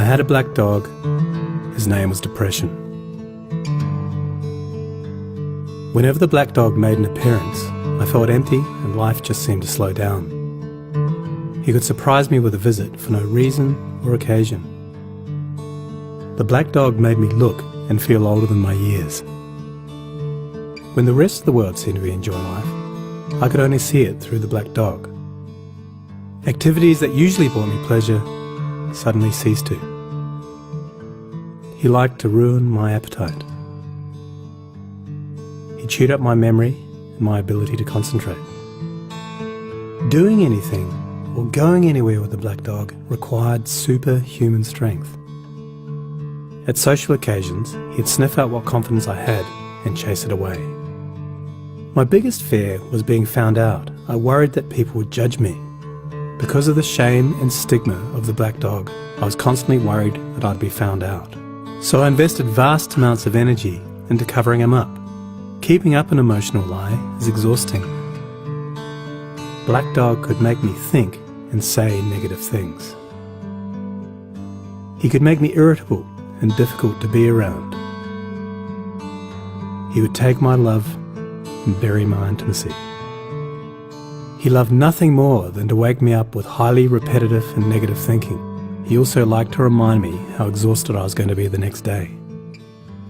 had a black dog. His name was Depression. Whenever the black dog made an appearance, I felt empty and life just seemed to slow down. He could surprise me with a visit for no reason or occasion. The black dog made me look and feel older than my years. When the rest of the world seemed to be enjoying life, I could only see it through the black dog. Activities that usually brought me pleasure suddenly ceased to. He liked to ruin my appetite. He chewed up my memory and my ability to concentrate. Doing anything or going anywhere with the black dog required superhuman strength. At social occasions, he'd sniff out what confidence I had and chase it away. My biggest fear was being found out. I worried that people would judge me. Because of the shame and stigma of the black dog, I was constantly worried that I'd be found out. So I invested vast amounts of energy into covering him up. Keeping up an emotional lie is exhausting. Black dog could make me think and say negative things. He could make me irritable and difficult to be around. He would take my love and bury my intimacy. He loved nothing more than to wake me up with highly repetitive and negative thinking. He also liked to remind me how exhausted I was going to be the next day.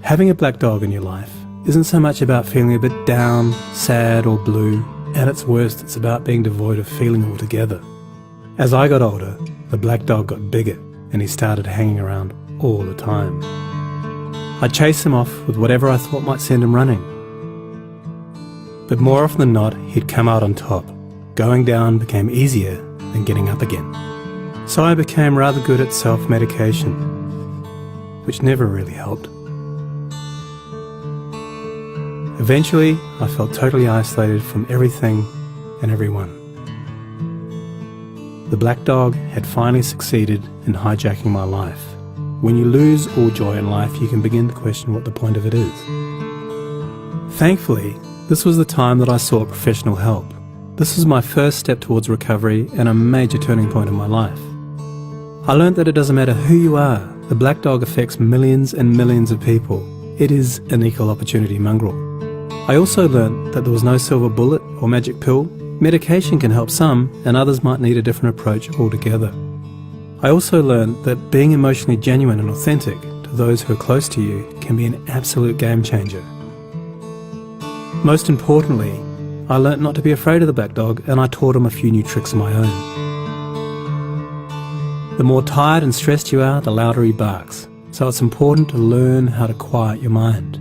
Having a black dog in your life isn't so much about feeling a bit down, sad or blue. At its worst, it's about being devoid of feeling altogether. As I got older, the black dog got bigger and he started hanging around all the time. I'd chase him off with whatever I thought might send him running. But more often than not, he'd come out on top. Going down became easier than getting up again. So I became rather good at self-medication, which never really helped. Eventually, I felt totally isolated from everything and everyone. The black dog had finally succeeded in hijacking my life. When you lose all joy in life, you can begin to question what the point of it is. Thankfully, this was the time that I sought professional help. This was my first step towards recovery and a major turning point in my life. I learned that it doesn't matter who you are, the black dog affects millions and millions of people. It is an equal opportunity mongrel. I also learned that there was no silver bullet or magic pill. Medication can help some, and others might need a different approach altogether. I also learned that being emotionally genuine and authentic to those who are close to you can be an absolute game changer. Most importantly, I learnt not to be afraid of the black dog, and I taught him a few new tricks of my own. The more tired and stressed you are, the louder he barks, so it's important to learn how to quiet your mind.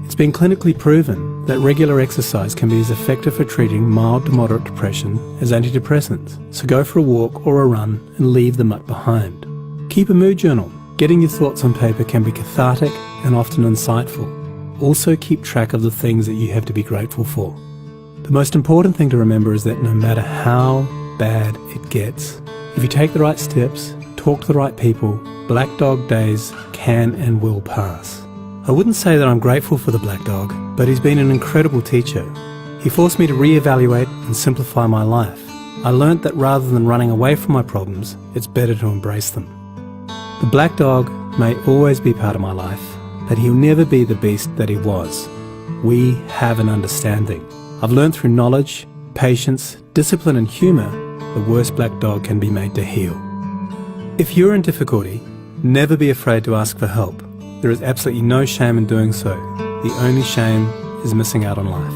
It's been clinically proven that regular exercise can be as effective for treating mild to moderate depression as antidepressants, so go for a walk or a run and leave the muck behind. Keep a mood journal. Getting your thoughts on paper can be cathartic and often insightful. Also keep track of the things that you have to be grateful for. The most important thing to remember is that no matter how bad it gets, if you take the right steps, talk to the right people, black dog days can and will pass. I wouldn't say that I'm grateful for the black dog, but he's been an incredible teacher. He forced me to reevaluate and simplify my life. I learnt that rather than running away from my problems, it's better to embrace them. The black dog may always be part of my life, but he'll never be the beast that he was. We have an understanding. I've learned through knowledge, patience, discipline and humour, the worst black dog can be made to heal. If you're in difficulty, never be afraid to ask for help. There is absolutely no shame in doing so. The only shame is missing out on life.